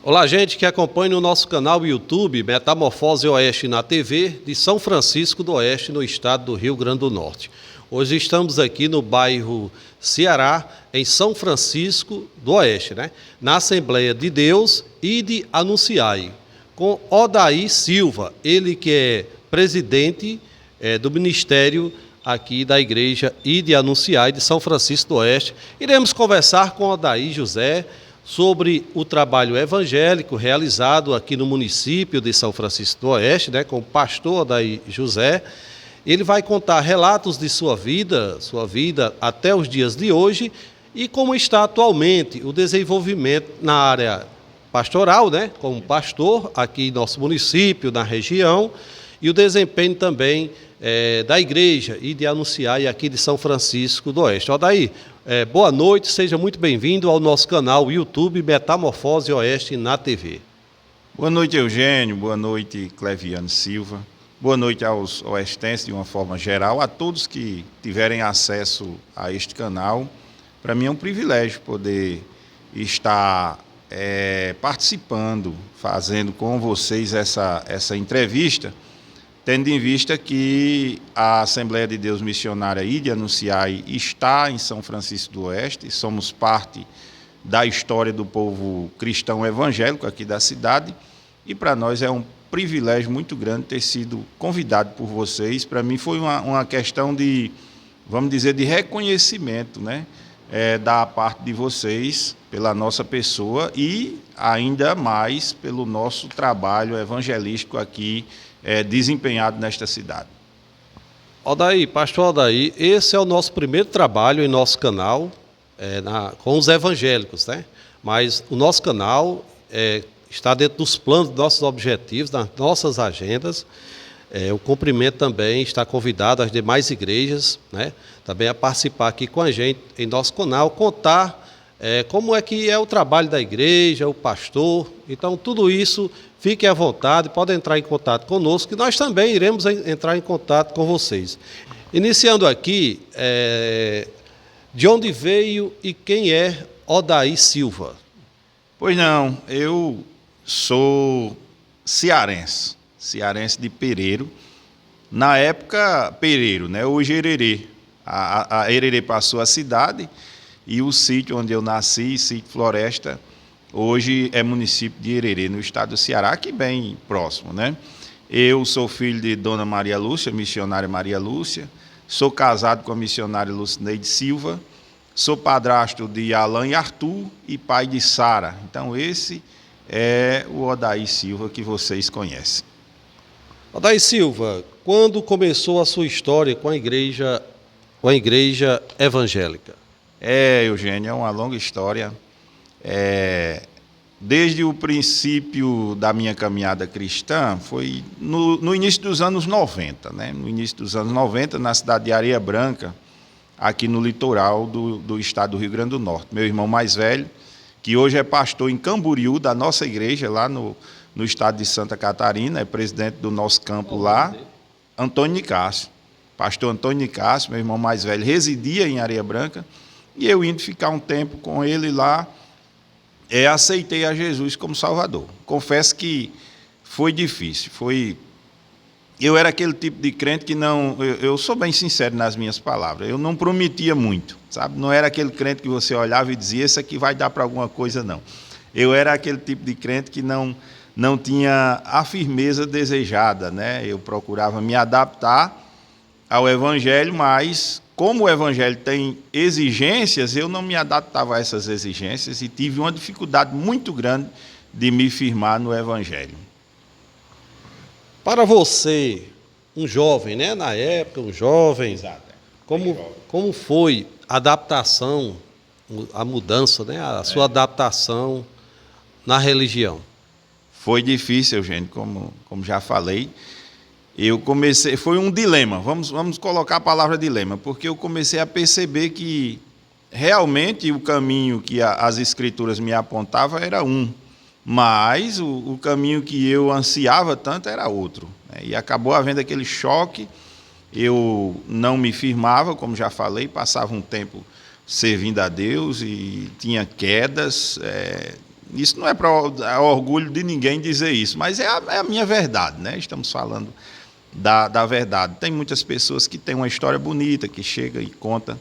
Olá, gente que acompanha o nosso canal YouTube Metamorfose Oeste na TV de São Francisco do Oeste, no estado do Rio Grande do Norte. Hoje estamos aqui no bairro Ceará, em São Francisco do Oeste, na Assembleia de Deus e de Anunciai, com Odair Silva, ele que é presidente do Ministério aqui da Igreja e de Anunciai de São Francisco do Oeste. Iremos conversar com Odair José sobre o trabalho evangélico realizado aqui no município de São Francisco do Oeste, com o pastor Odair José. Ele vai contar relatos de sua vida até os dias de hoje e como está atualmente o desenvolvimento na área pastoral, como pastor aqui em nosso município, na região, e o desempenho também da Igreja e de Anunciai aqui de São Francisco do Oeste. Odair, boa noite, seja muito bem-vindo ao nosso canal YouTube Metamorfose Oeste na TV. Boa noite, Eugênio, boa noite, Cleviano Silva, boa noite aos oestenses de uma forma geral, a todos que tiverem acesso a este canal. Para mim é um privilégio poder estar participando, fazendo com vocês essa entrevista, tendo em vista que a Assembleia de Deus Missionária e de Anunciai está em São Francisco do Oeste, somos parte da história do povo cristão evangélico aqui da cidade, e para nós é um privilégio muito grande ter sido convidado por vocês. Para mim foi uma questão de, vamos dizer, de reconhecimento, da parte de vocês pela nossa pessoa e ainda mais pelo nosso trabalho evangelístico aqui desempenhado nesta cidade. Odair, pastor Odair, esse é o nosso primeiro trabalho em nosso canal com os evangélicos, mas o nosso canal está dentro dos planos, dos nossos objetivos, das nossas agendas. O cumprimento também está convidado às demais igrejas, também a participar aqui com a gente em nosso canal, contar como é que é o trabalho da igreja, o pastor. Então, tudo isso, fiquem à vontade, podem entrar em contato conosco, que nós também iremos entrar em contato com vocês. Iniciando aqui, de onde veio e quem é Odair Silva? Pois não, eu sou cearense de Pereiro. Na época, Pereiro, hoje Hererê. A Hererê passou a cidade e o sítio onde eu nasci, sítio Floresta, hoje é município de Hererê, no estado do Ceará, aqui bem próximo, Eu sou filho de Dona Maria Lúcia, missionária Maria Lúcia, sou casado com a missionária Lucineide Silva, sou padrasto de Alan e Arthur e pai de Sara. Então esse é o Odair Silva que vocês conhecem. Odair Silva, quando começou a sua história com a igreja evangélica? Eugênio, é uma longa história. Desde o princípio da minha caminhada cristã, foi no início dos anos 90, No início dos anos 90, na cidade de Areia Branca, aqui no litoral do estado do Rio Grande do Norte. Meu irmão mais velho, que hoje é pastor em Camboriú, da nossa igreja, lá no estado de Santa Catarina, é presidente do nosso campo lá, Antônio Nicásio. Pastor Antônio Nicásio, meu irmão mais velho, residia em Areia Branca, e eu indo ficar um tempo com ele lá, aceitei a Jesus como Salvador. Confesso que foi difícil, eu era aquele tipo de crente que não, eu sou bem sincero nas minhas palavras, eu não prometia muito, sabe? Não era aquele crente que você olhava e dizia, esse aqui vai dar para alguma coisa, não. Eu era aquele tipo de crente que não tinha a firmeza desejada, Eu procurava me adaptar ao Evangelho, mas como o Evangelho tem exigências, eu não me adaptava a essas exigências e tive uma dificuldade muito grande de me firmar no Evangelho. Para você, um jovem, na época, um jovem, Exato. como foi a adaptação, a mudança, a sua adaptação na religião? Foi difícil, Eugênio, como já falei. Eu comecei, foi um dilema, vamos colocar a palavra dilema, porque eu comecei a perceber que realmente o caminho que as Escrituras me apontavam era um, mas o caminho que eu ansiava tanto era outro. E acabou havendo aquele choque, eu não me firmava, como já falei, passava um tempo servindo a Deus e tinha quedas, Isso não é para orgulho de ninguém dizer isso, mas é a minha verdade, né? Estamos falando da verdade. Tem muitas pessoas que têm uma história bonita, que chega e conta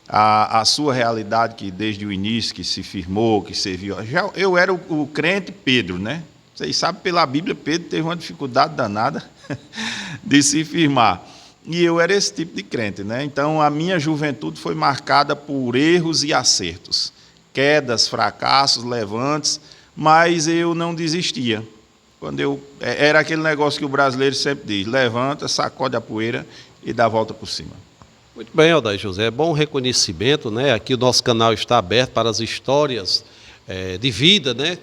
a sua realidade, que desde o início, que se firmou, que serviu. Eu era o crente Pedro, né? Vocês sabem, pela Bíblia, Pedro teve uma dificuldade danada de se firmar. E eu era esse tipo de crente, né? Então, a minha juventude foi marcada por erros e acertos, quedas, fracassos, levantes, mas eu não desistia. Era aquele negócio que o brasileiro sempre diz: levanta, sacode a poeira e dá a volta por cima. Muito bem, Aldair José, é bom reconhecimento, né? Aqui o nosso canal está aberto para as histórias de vida, né?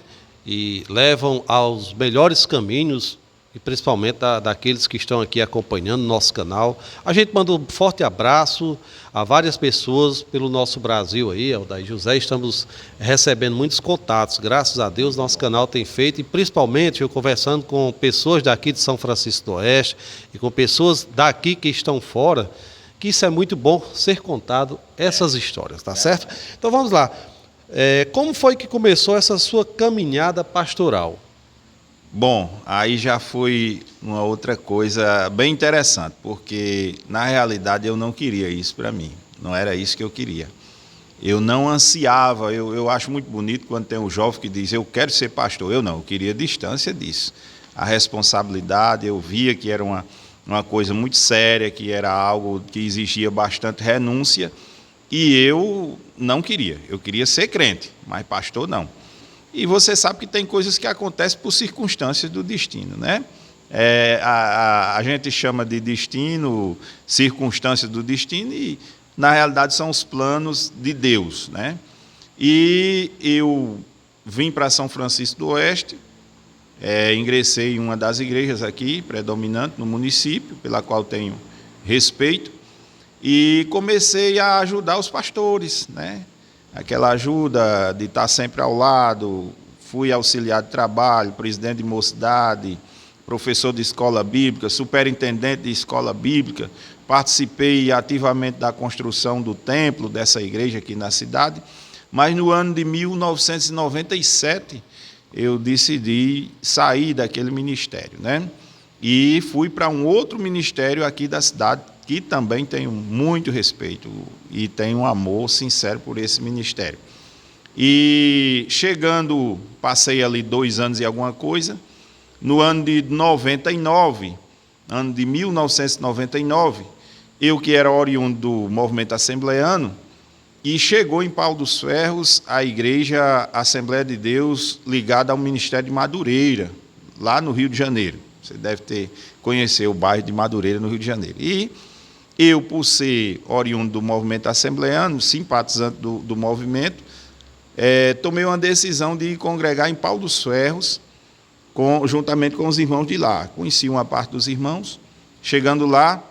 E levam aos melhores caminhos, e principalmente daqueles que estão aqui acompanhando o nosso canal. A gente manda um forte abraço a várias pessoas pelo nosso Brasil aí, Aldair José. Estamos recebendo muitos contatos, graças a Deus nosso canal tem feito, e principalmente eu conversando com pessoas daqui de São Francisco do Oeste e com pessoas daqui que estão fora, que isso é muito bom ser contado, essas histórias, tá certo? Então vamos lá. Como foi que começou essa sua caminhada pastoral? Bom, aí já foi uma outra coisa bem interessante, porque na realidade eu não queria isso para mim, não era isso que eu queria. Eu não ansiava, eu acho muito bonito quando tem um jovem que diz: eu quero ser pastor. Eu não, eu queria distância disso. A responsabilidade, eu via que era uma coisa muito séria, que era algo que exigia bastante renúncia, e eu não queria. Eu queria ser crente, mas pastor não. E você sabe que tem coisas que acontecem por circunstâncias do destino, né? A gente chama de destino, circunstâncias do destino, e na realidade são os planos de Deus, né? E eu vim para São Francisco do Oeste, ingressei em uma das igrejas aqui, predominante no município, pela qual tenho respeito, e comecei a ajudar os pastores, né? Aquela ajuda de estar sempre ao lado. Fui auxiliar de trabalho, presidente de mocidade, professor de escola bíblica, superintendente de escola bíblica. Participei ativamente da construção do templo dessa igreja aqui na cidade, mas no ano de 1997 eu decidi sair daquele ministério, né? E fui para um outro ministério aqui da cidade, que também tenho muito respeito e tenho um amor sincero por esse ministério. E chegando, passei ali 2 anos e alguma coisa, no ano de 1999, eu que era oriundo do movimento assembleano, e chegou em Pau dos Ferros a igreja Assembleia de Deus ligada ao Ministério de Madureira, lá no Rio de Janeiro. Você deve conhecer o bairro de Madureira, no Rio de Janeiro. E eu, por ser oriundo do movimento assembleano, simpatizante do movimento, tomei uma decisão de congregar em Pau dos Ferros, juntamente com os irmãos de lá. Conheci uma parte dos irmãos. Chegando lá,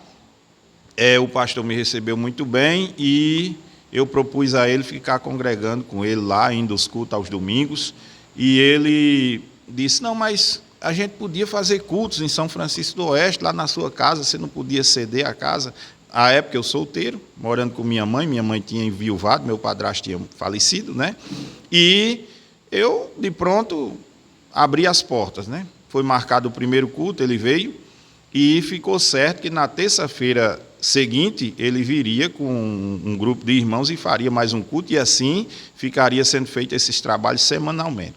o pastor me recebeu muito bem e eu propus a ele ficar congregando com ele lá, indo aos cultos aos domingos. E ele disse: não, mas a gente podia fazer cultos em São Francisco do Oeste, lá na sua casa, você não podia ceder a casa. À época eu solteiro, morando com minha mãe tinha enviuvado, meu padrasto tinha falecido, né? E eu, de pronto, abri as portas, né? Foi marcado o primeiro culto, ele veio, e ficou certo que na terça-feira seguinte ele viria com um grupo de irmãos e faria mais um culto, e assim ficaria sendo feito esses trabalhos semanalmente.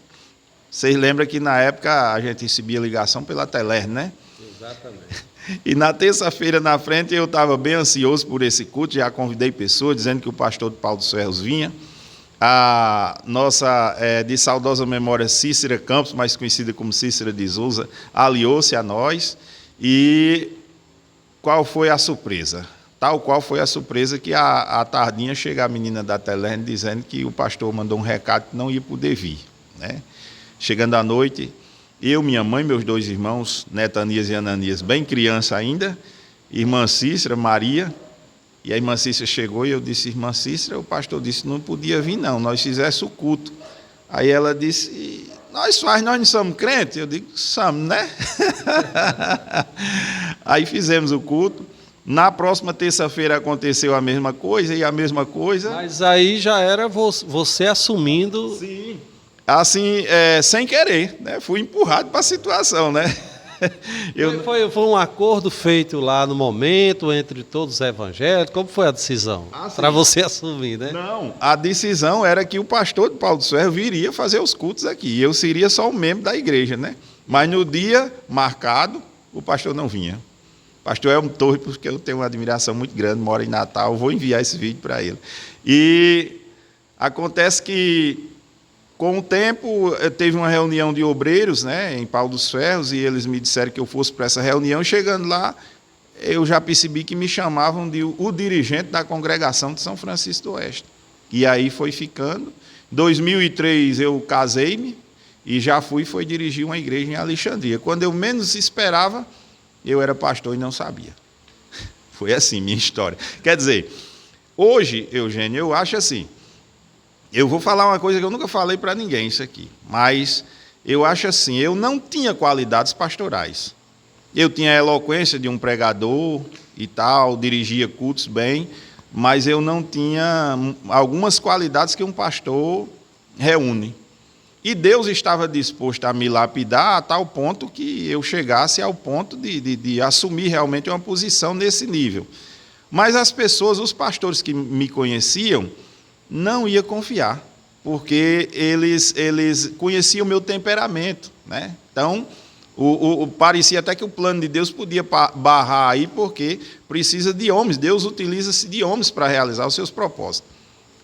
Vocês lembram que na época a gente recebia ligação pela Teler, né? Exatamente. E na terça-feira na frente eu estava bem ansioso por esse culto, já convidei pessoas dizendo que o pastor de Pau dos Ferros vinha. A nossa, de saudosa memória, Cícera Campos, mais conhecida como Cícera de Souza, aliou-se a nós. E qual foi a surpresa? Tal qual foi a surpresa que à tardinha chega a menina da Teler dizendo que o pastor mandou um recado que não ia poder vir, né? Chegando à noite, eu, minha mãe, meus 2 irmãos, Netanias e Ananias, bem criança ainda, irmã Cícera, Maria, e a irmã Cícera chegou e eu disse: irmã Cícera, o pastor disse não podia vir não, nós fizesse o culto. Aí ela disse: nós não somos crentes? Eu digo: somos, né? Aí fizemos o culto. Na próxima terça-feira aconteceu a mesma coisa e a mesma coisa. Mas aí já era você assumindo. Sim. Assim, sem querer, né? Fui empurrado para a situação, né? Foi um acordo feito lá no momento entre todos os evangélicos? Como foi a decisão? Para você assumir, né? Não, a decisão era que o pastor de Pau dos Ferros viria fazer os cultos aqui. E eu seria só um membro da igreja, né? Mas no dia marcado, o pastor não vinha. O pastor é um torre, porque eu tenho uma admiração muito grande, mora em Natal, vou enviar esse vídeo para ele. E acontece que, com o tempo, teve uma reunião de obreiros, né, em Pau dos Ferros, e eles me disseram que eu fosse para essa reunião. Chegando lá, eu já percebi que me chamavam de o dirigente da congregação de São Francisco do Oeste. E aí foi ficando. Em 2003 eu casei-me e já foi dirigir uma igreja em Alexandria. Quando eu menos esperava, eu era pastor e não sabia. Foi assim minha história. Quer dizer, hoje, Eugênio, eu acho assim, eu vou falar uma coisa que eu nunca falei para ninguém isso aqui, mas eu acho assim, eu não tinha qualidades pastorais. Eu tinha a eloquência de um pregador e tal, dirigia cultos bem, mas eu não tinha algumas qualidades que um pastor reúne. E Deus estava disposto a me lapidar a tal ponto que eu chegasse ao ponto de assumir realmente uma posição nesse nível. Mas as pessoas, os pastores que me conheciam, não iam confiar, porque eles conheciam o meu temperamento, né? Então, parecia até que o plano de Deus podia barrar aí, porque precisa de homens. Deus utiliza-se de homens para realizar os seus propósitos.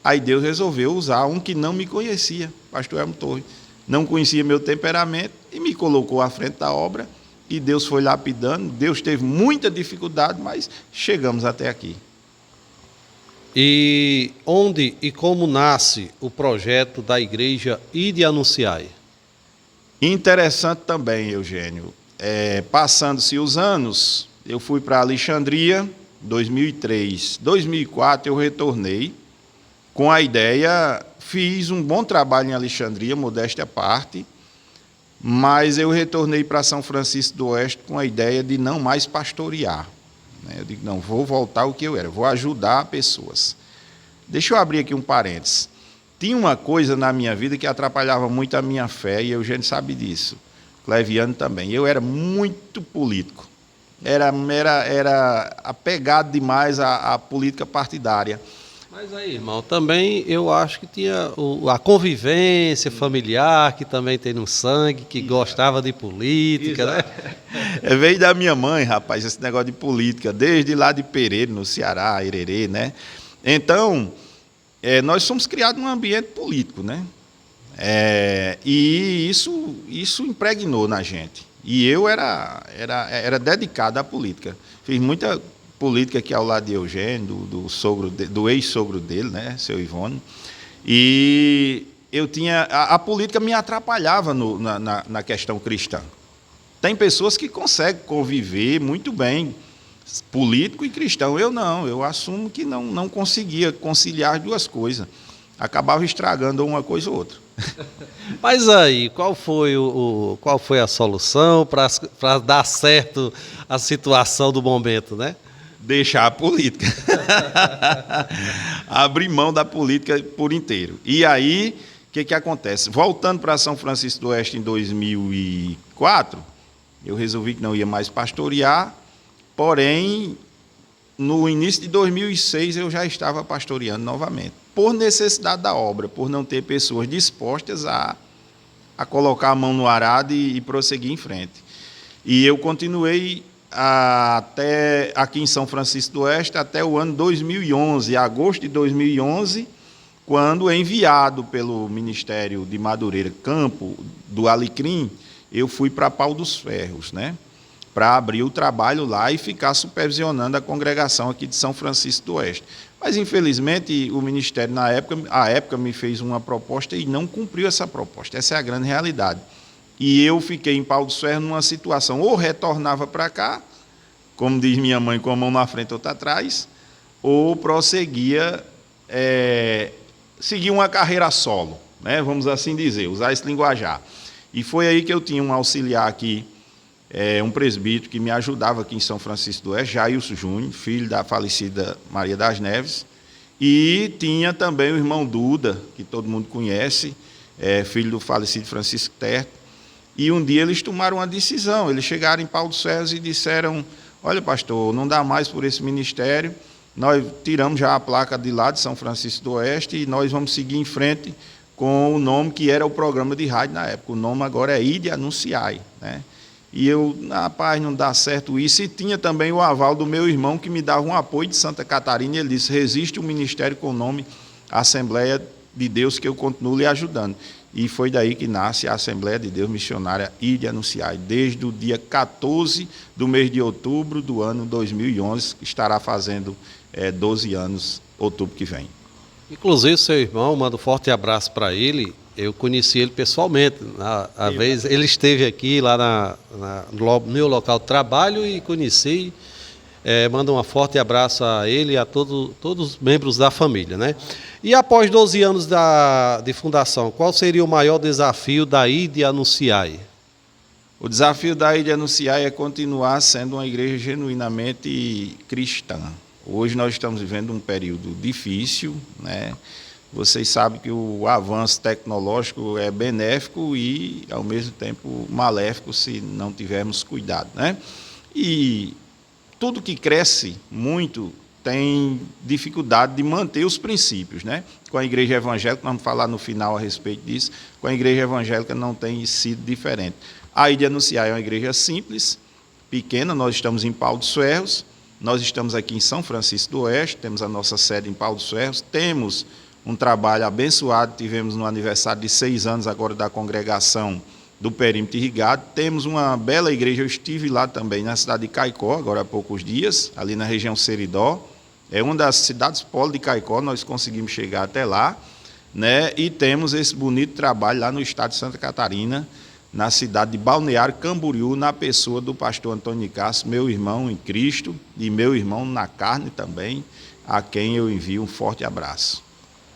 Aí Deus resolveu usar um que não me conhecia, pastor Elmo Torre. Não conhecia meu temperamento e me colocou à frente da obra, e Deus foi lapidando. Deus teve muita dificuldade, mas chegamos até aqui. E onde e como nasce o projeto da igreja Ide Anunciai? Interessante também, Eugênio. Passando-se os anos, eu fui para Alexandria, 2003. 2004 eu retornei com a ideia, fiz um bom trabalho em Alexandria, modéstia à parte, mas eu retornei para São Francisco do Oeste com a ideia de não mais pastorear. Eu digo, não, vou voltar ao que eu era, vou ajudar pessoas. Deixa eu abrir aqui um parênteses. Tinha uma coisa na minha vida que atrapalhava muito a minha fé, e a Eugênio sabe disso. Cleviano também. Eu era muito político. Era apegado demais à política partidária. Mas aí, irmão, também eu acho que tinha a convivência familiar, que também tem no sangue, que gostava de política, né? Veio da minha mãe, rapaz, esse negócio de política, desde lá de Pereira, no Ceará, Hererê, né? Então, nós somos criados num ambiente político, né? E isso impregnou na gente. E eu era dedicado à política. Fiz muita política aqui ao lado de Eugênio, do ex-sogro dele, né, seu Ivone. E eu tinha a política me atrapalhava na questão cristã. Tem pessoas que conseguem conviver muito bem, político e cristão. Eu não, eu assumo que não conseguia conciliar as duas coisas. Acabava estragando uma coisa ou outra. Mas aí, qual foi a solução para dar certo a situação do momento, né? Deixar a política. Abrir mão da política por inteiro. E aí, o que acontece? Voltando para São Francisco do Oeste em 2004, eu resolvi que não ia mais pastorear, porém, no início de 2006 eu já estava pastoreando novamente, por necessidade da obra, por não ter pessoas dispostas a colocar a mão no arado e prosseguir em frente. E eu continuei até aqui em São Francisco do Oeste até o ano 2011, agosto de 2011, quando enviado pelo Ministério de Madureira, Campo do Alecrim, eu fui para Pau dos Ferros, né, para abrir o trabalho lá e ficar supervisionando a congregação aqui de São Francisco do Oeste. Mas, infelizmente, o Ministério, na época, me fez uma proposta e não cumpriu essa proposta. Essa é a grande realidade. E eu fiquei em Pau dos Ferros numa situação, ou retornava para cá, como diz minha mãe, com a mão na frente ou outra atrás, ou prosseguia, seguia uma carreira solo, né, vamos assim dizer, usar esse linguajar. E foi aí que eu tinha um auxiliar aqui, um presbítero que me ajudava aqui em São Francisco do Oeste, Jailson Júnior, filho da falecida Maria das Neves, e tinha também o irmão Duda, que todo mundo conhece, filho do falecido Francisco Terto. E um dia eles tomaram uma decisão, eles chegaram em Pau dos Ferros e disseram: olha, pastor, não dá mais por esse ministério, nós tiramos já a placa de lá de São Francisco do Oeste e nós vamos seguir em frente com o nome que era o programa de rádio na época. O nome agora é Ide Anunciai, né? E eu, rapaz, não dá certo isso. E tinha também o aval do meu irmão, que me dava um apoio de Santa Catarina, e ele disse: resiste um ministério com o nome Assembleia de Deus, que eu continuo lhe ajudando. E foi daí que nasce a Assembleia de Deus Missionária Ide Anunciai, desde o dia 14 do mês de outubro do ano 2011, que estará fazendo 12 anos, outubro que vem. Inclusive, seu irmão, manda um forte abraço para ele. Eu conheci ele pessoalmente. A vez ele esteve aqui lá no meu local de trabalho e conheci. Manda um forte abraço a ele e a todos os membros da família, né? E após 12 anos de fundação, qual seria o maior desafio da Ide Anunciai? O desafio da Ide Anunciai é continuar sendo uma igreja genuinamente cristã. Hoje nós estamos vivendo um período difícil, né? Vocês sabem que o avanço tecnológico é benéfico e, ao mesmo tempo, maléfico se não tivermos cuidado, né? E tudo que cresce muito tem dificuldade de manter os princípios, né? Com a igreja evangélica, vamos falar no final a respeito disso, com a igreja evangélica não tem sido diferente. A Ide Anunciai é uma igreja simples, pequena, nós estamos em Pau dos Ferros, nós estamos aqui em São Francisco do Oeste, temos a nossa sede em Pau dos Ferros, temos um trabalho abençoado, tivemos no aniversário de 6 anos agora da congregação do Perímetro Irrigado, temos uma bela igreja, eu estive lá também na cidade de Caicó, agora há poucos dias, ali na região Seridó, é uma das cidades polo de Caicó, nós conseguimos chegar até lá, né? E temos esse bonito trabalho lá no estado de Santa Catarina, na cidade de Balneário Camboriú, na pessoa do pastor Antônio Cássio, meu irmão em Cristo e meu irmão na carne também, a quem eu envio um forte abraço.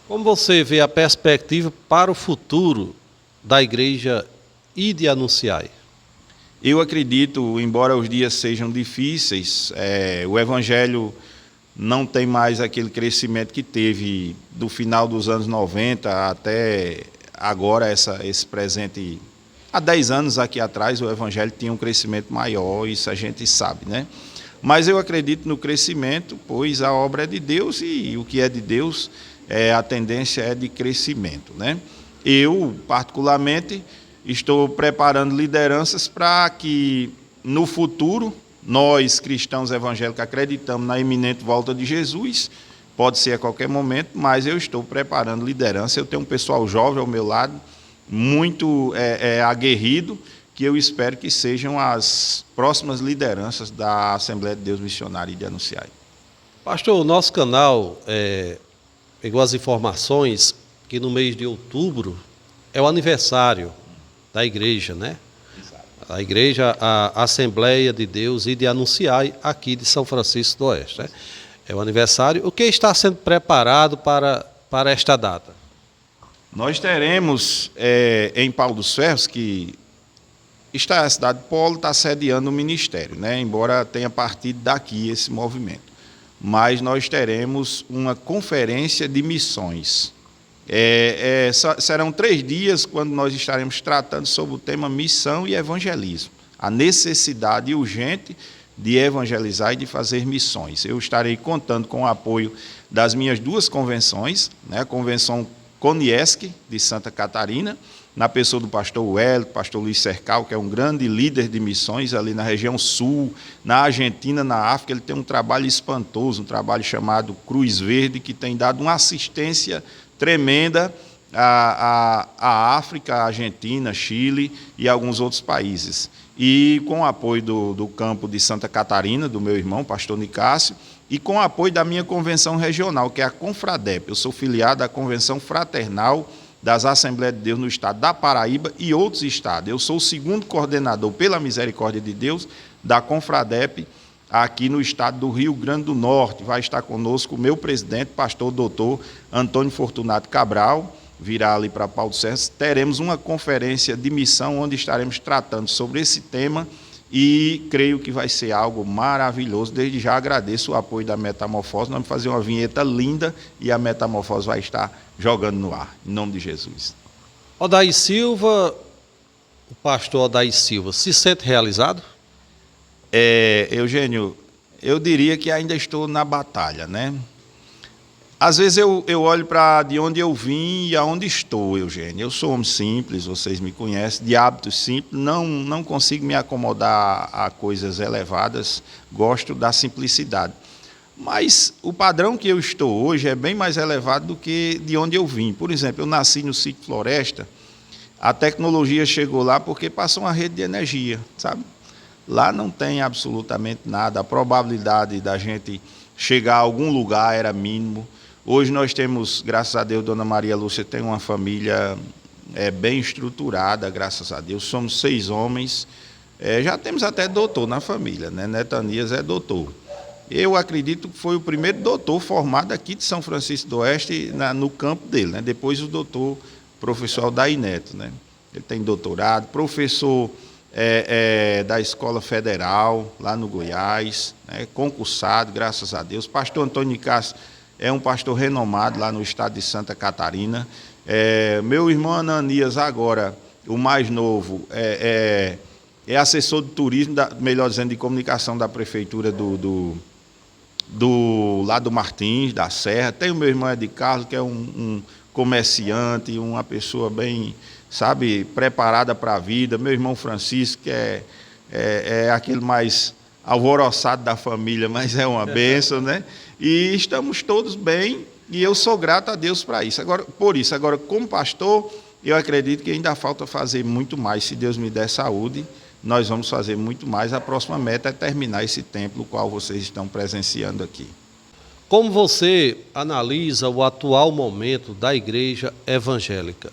Como você vê a perspectiva para o futuro da igreja Ide Anunciai? Eu acredito, embora os dias sejam difíceis, o evangelho não tem mais aquele crescimento que teve do final dos anos 90 até agora, esse presente. Há 10 anos aqui atrás o evangelho tinha um crescimento maior, isso a gente sabe, né? Mas eu acredito no crescimento, pois a obra é de Deus e o que é de Deus, a tendência é de crescimento, né? Eu, particularmente, estou preparando lideranças para que, no futuro, nós, cristãos evangélicos, acreditamos na iminente volta de Jesus, pode ser a qualquer momento, mas eu estou preparando liderança. Eu tenho um pessoal jovem ao meu lado, muito aguerrido, que eu espero que sejam as próximas lideranças da Assembleia de Deus Missionária Ide Anunciai. Pastor, o nosso canal pegou as informações que no mês de outubro é o aniversário da igreja, né? Exato. A igreja, a Assembleia de Deus Ide Anunciai, aqui de São Francisco do Oeste, né? É o aniversário. O que está sendo preparado para esta data? Nós teremos em Pau dos Ferros, que está a cidade de Polo, está sediando o ministério, né? Embora tenha partido daqui esse movimento. Mas nós teremos uma conferência de missões. Serão 3 dias quando nós estaremos tratando sobre o tema missão e evangelismo. A necessidade urgente de evangelizar e de fazer missões. Eu estarei contando com o apoio das minhas 2 convenções, né? A Convenção Coniesc, de Santa Catarina, na pessoa do pastor Wellington, pastor Luiz Cercal, que é um grande líder de missões ali na região sul, na Argentina, na África. Ele tem um trabalho espantoso, um trabalho chamado Cruz Verde, que tem dado uma assistência tremenda à África, à Argentina, Chile e alguns outros países. E com o apoio do campo de Santa Catarina, do meu irmão, pastor Nicásio, e com o apoio da minha convenção regional, que é a Confradep. Eu sou filiado à Convenção Fraternal das Assembleias de Deus no estado da Paraíba e outros estados. Eu sou o 2º coordenador, pela misericórdia de Deus, da Confradep, aqui no estado do Rio Grande do Norte. Vai estar conosco o meu presidente, pastor doutor Antônio Fortunato Cabral, virá ali para Pau dos Ferros. Teremos uma conferência de missão onde estaremos tratando sobre esse tema e creio que vai ser algo maravilhoso. Desde já agradeço o apoio da Metamorfose. Nós vamos fazer uma vinheta linda e a Metamorfose vai estar jogando no ar, em nome de Jesus. Odair Silva, o pastor Odair Silva, se sente realizado? Eugênio, eu diria que ainda estou na batalha, né? Às vezes eu olho para de onde eu vim e aonde estou, Eugênio. Eu sou homem simples, vocês me conhecem, de hábitos simples, não consigo me acomodar a coisas elevadas, gosto da simplicidade. Mas o padrão que eu estou hoje é bem mais elevado do que de onde eu vim. Por exemplo, eu nasci no sítio Floresta, a tecnologia chegou lá porque passou uma rede de energia, sabe? Lá não tem absolutamente nada, a probabilidade da gente chegar a algum lugar era mínimo. Hoje nós temos, graças a Deus, Dona Maria Lúcia tem uma família bem estruturada, graças a Deus. Somos 6 homens, já temos até doutor na família, né? Netanias é doutor. Eu acredito que foi o primeiro doutor formado aqui de São Francisco do Oeste no campo dele, né? Depois o doutor professor Aldair Neto, né? Ele tem doutorado, professor da Escola Federal, lá no Goiás, né? Concursado, graças a Deus. Pastor Antônio Nicásio é um pastor renomado lá no estado de Santa Catarina. Meu irmão Ananias, agora, o mais novo, é assessor de turismo, melhor dizendo, de comunicação da prefeitura lá do Martins, da Serra. Tem o meu irmão Ed Carlos, que é um comerciante, uma pessoa bem, sabe, preparada para a vida. Meu irmão Francisco, que é aquele mais alvoroçado da família, mas é uma bênção, né? E estamos todos bem, e eu sou grato a Deus por isso. Agora, como pastor, eu acredito que ainda falta fazer muito mais. Se Deus me der saúde, nós vamos fazer muito mais. A próxima meta é terminar esse templo, o qual vocês estão presenciando aqui. Como você analisa o atual momento da igreja evangélica?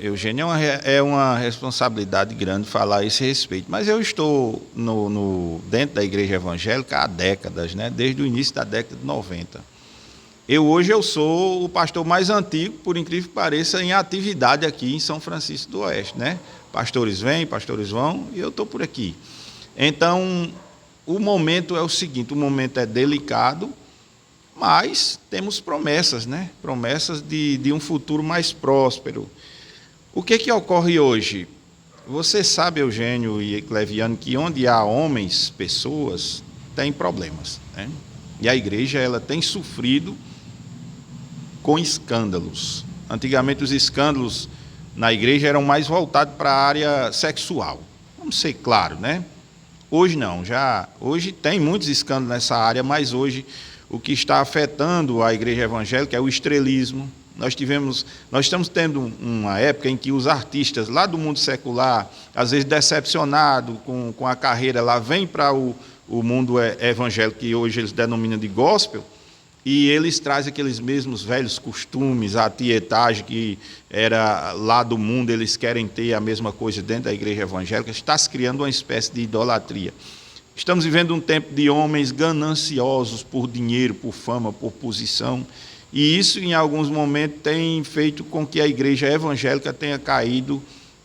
Eugênio, é uma responsabilidade grande falar a esse respeito, mas eu estou dentro da igreja evangélica há décadas, né? Desde o início da década de 90. Hoje eu sou o pastor mais antigo, por incrível que pareça, em atividade aqui em São Francisco do Oeste, né? Pastores vêm, pastores vão, e eu estou por aqui. Então, o momento é o seguinte, o momento é delicado, mas temos promessas, né? Promessas de um futuro mais próspero. O que ocorre hoje? Você sabe, Eugênio e Cleviano, que onde há homens, pessoas, tem problemas, né? E a igreja ela tem sofrido com escândalos. Antigamente os escândalos na igreja eram mais voltados para a área sexual. Vamos ser claros, né? Hoje não, hoje tem muitos escândalos nessa área, mas hoje o que está afetando a igreja evangélica é o estrelismo. Nós estamos tendo uma época em que os artistas lá do mundo secular, às vezes decepcionados com a carreira lá, vêm para o mundo evangélico, que hoje eles denominam de gospel, e eles trazem aqueles mesmos velhos costumes, a tietagem que era lá do mundo, eles querem ter a mesma coisa dentro da igreja evangélica. Está se criando uma espécie de idolatria. Estamos vivendo um tempo de homens gananciosos por dinheiro, por fama, por posição, e isso, em alguns momentos, tem feito com que a igreja evangélica tenha caído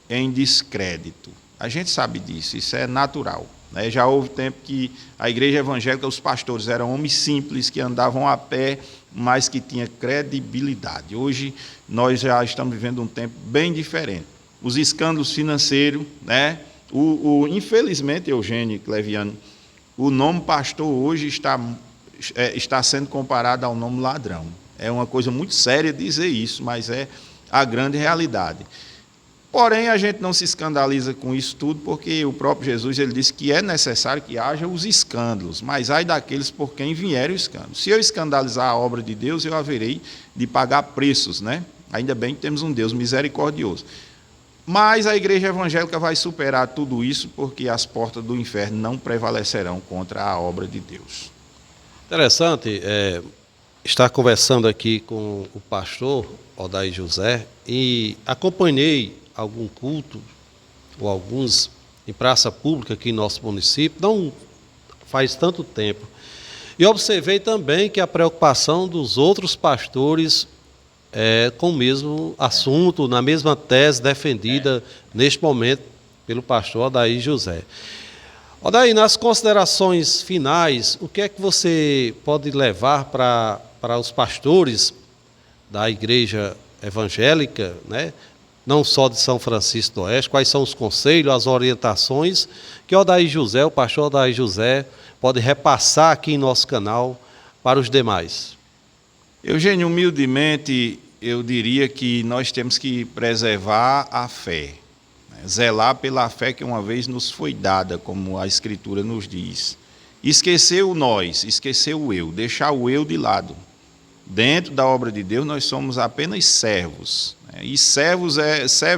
em descrédito. A gente sabe disso, isso é natural, né? Já houve tempo que a igreja evangélica, os pastores eram homens simples, que andavam a pé, mas que tinham credibilidade. Hoje, nós já estamos vivendo um tempo bem diferente. Os escândalos financeiros, né? Infelizmente, Eugênio e Cleviano, o nome pastor hoje está sendo comparado ao nome ladrão. É uma coisa muito séria dizer isso, mas é a grande realidade. Porém, a gente não se escandaliza com isso tudo, porque o próprio Jesus ele disse que é necessário que haja os escândalos, mas ai daqueles por quem vier o escândalo. Se eu escandalizar a obra de Deus, eu haverei de pagar preços, né? Ainda bem que temos um Deus misericordioso. Mas a igreja evangélica vai superar tudo isso, porque as portas do inferno não prevalecerão contra a obra de Deus. Interessante estar conversando aqui com o pastor Odair José, e acompanhei algum culto, ou alguns em praça pública aqui em nosso município, não faz tanto tempo. E observei também que a preocupação dos outros pastores com o mesmo assunto, na mesma tese defendida neste momento pelo pastor Odair José. Odair, nas considerações finais, o que é que você pode levar para os pastores da igreja evangélica, né? Não só de São Francisco do Oeste, quais são os conselhos, as orientações que o pastor Odair José, pode repassar aqui em nosso canal para os demais. Eugênio, humildemente, eu diria que nós temos que preservar a fé, né? Zelar pela fé que uma vez nos foi dada, como a Escritura nos diz. Esquecer o nós, esquecer o eu, deixar o eu de lado. Dentro da obra de Deus, nós somos apenas servos. E servo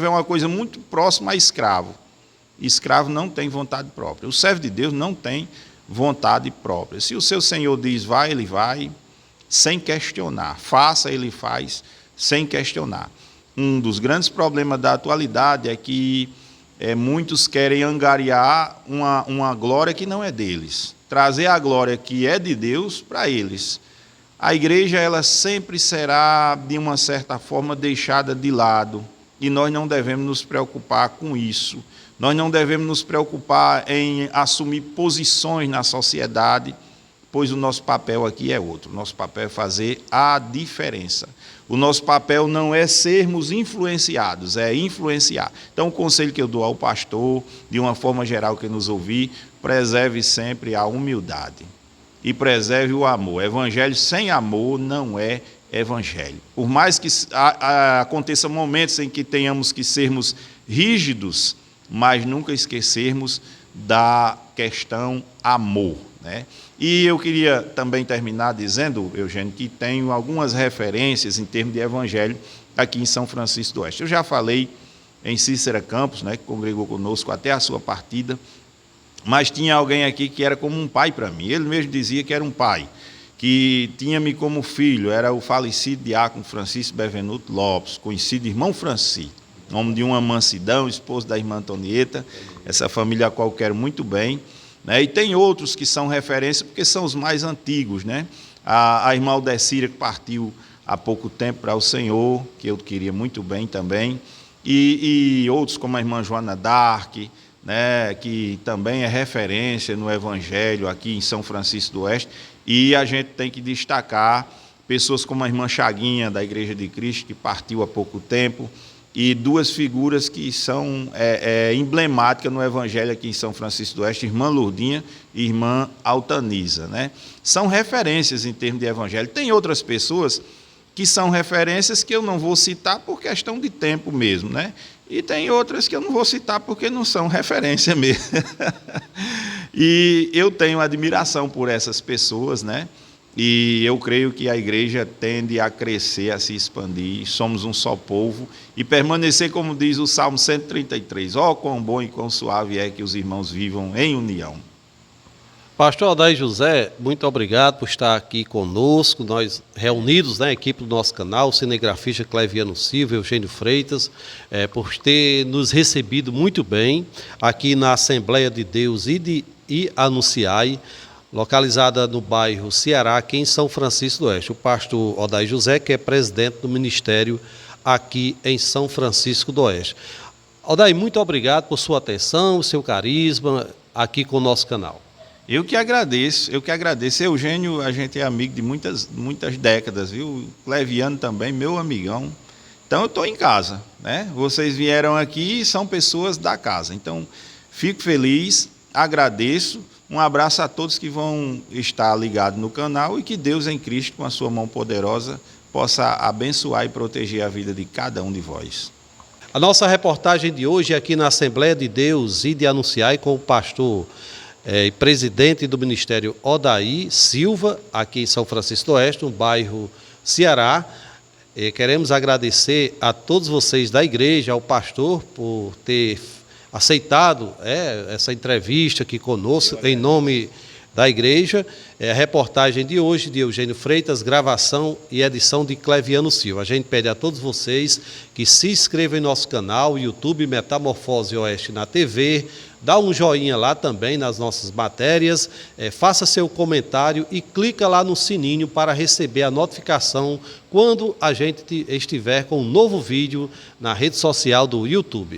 é uma coisa muito próxima a escravo. Escravo não tem vontade própria. O servo de Deus não tem vontade própria. Se o seu Senhor diz vai, ele vai, sem questionar. Faça, ele faz, sem questionar. Um dos grandes problemas da atualidade é que muitos querem angariar uma glória que não é deles. Trazer a glória que é de Deus para eles. A igreja, ela sempre será, de uma certa forma, deixada de lado, e nós não devemos nos preocupar com isso. Nós não devemos nos preocupar em assumir posições na sociedade, pois o nosso papel aqui é outro. O nosso papel é fazer a diferença. O nosso papel não é sermos influenciados, é influenciar. Então, o conselho que eu dou ao pastor, de uma forma geral que nos ouvir, preserve sempre a humildade. E preserve o amor. Evangelho sem amor não é evangelho. Por mais que aconteçam momentos em que tenhamos que sermos rígidos, mas nunca esquecermos da questão amor, né? E eu queria também terminar dizendo, Eugênio, que tenho algumas referências em termos de evangelho aqui em São Francisco do Oeste. Eu já falei em Cícera Campos, né, que congregou conosco até a sua partida, mas tinha alguém aqui que era como um pai para mim. Ele mesmo dizia que era um pai, que tinha-me como filho. Era o falecido diácono Francisco Bevenuto Lopes, conhecido irmão Francisco, nome de uma mansidão, esposo da irmã Antonieta, essa família a qual eu quero muito bem, né? E tem outros que são referência, porque são os mais antigos, né? A irmã Aldecíria, que partiu há pouco tempo para o Senhor, que eu queria muito bem também, e outros como a irmã Joana Dark, né, que também é referência no Evangelho aqui em São Francisco do Oeste, e a gente tem que destacar pessoas como a irmã Chaguinha, da Igreja de Cristo, que partiu há pouco tempo, e duas figuras que são emblemáticas no Evangelho aqui em São Francisco do Oeste, irmã Lourdinha e irmã Altanisa, né? São referências em termos de Evangelho. Tem outras pessoas que são referências que eu não vou citar por questão de tempo mesmo, né? E tem outras que eu não vou citar porque não são referência mesmo. E eu tenho admiração por essas pessoas, né? E eu creio que a igreja tende a crescer, a se expandir, somos um só povo, e permanecer, como diz o Salmo 133, ó, quão bom e quão suave é que os irmãos vivam em união. Pastor Odair José, muito obrigado por estar aqui conosco, nós reunidos na equipe do nosso canal, o cinegrafista Cleviano Silva, Eugênio Freitas, por ter nos recebido muito bem aqui na Assembleia de Deus e Anunciai, localizada no bairro Ceará, aqui em São Francisco do Oeste. O pastor Odair José, que é presidente do ministério aqui em São Francisco do Oeste. Odair, muito obrigado por sua atenção, seu carisma aqui com o nosso canal. Eu que agradeço. Eugênio, a gente é amigo de muitas décadas, viu? Cleviano também, meu amigão. Então eu estou em casa, né? Vocês vieram aqui e são pessoas da casa. Então, fico feliz, agradeço. Um abraço a todos que vão estar ligados no canal e que Deus em Cristo, com a sua mão poderosa, possa abençoar e proteger a vida de cada um de vós. A nossa reportagem de hoje é aqui na Assembleia de Deus e Anunciai com o pastor e presidente do Ministério Odair Silva, aqui em São Francisco do Oeste, no bairro Ceará. Queremos agradecer a todos vocês da igreja, ao pastor, por ter aceitado essa entrevista aqui conosco, em nome da igreja. A reportagem de hoje de Eugênio Freitas, gravação e edição de Cleviano Silva. A gente pede a todos vocês que se inscrevam em nosso canal, YouTube Metamorfose Oeste na TV, dá um joinha lá também nas nossas matérias, faça seu comentário e clica lá no sininho para receber a notificação quando a gente estiver com um novo vídeo na rede social do YouTube.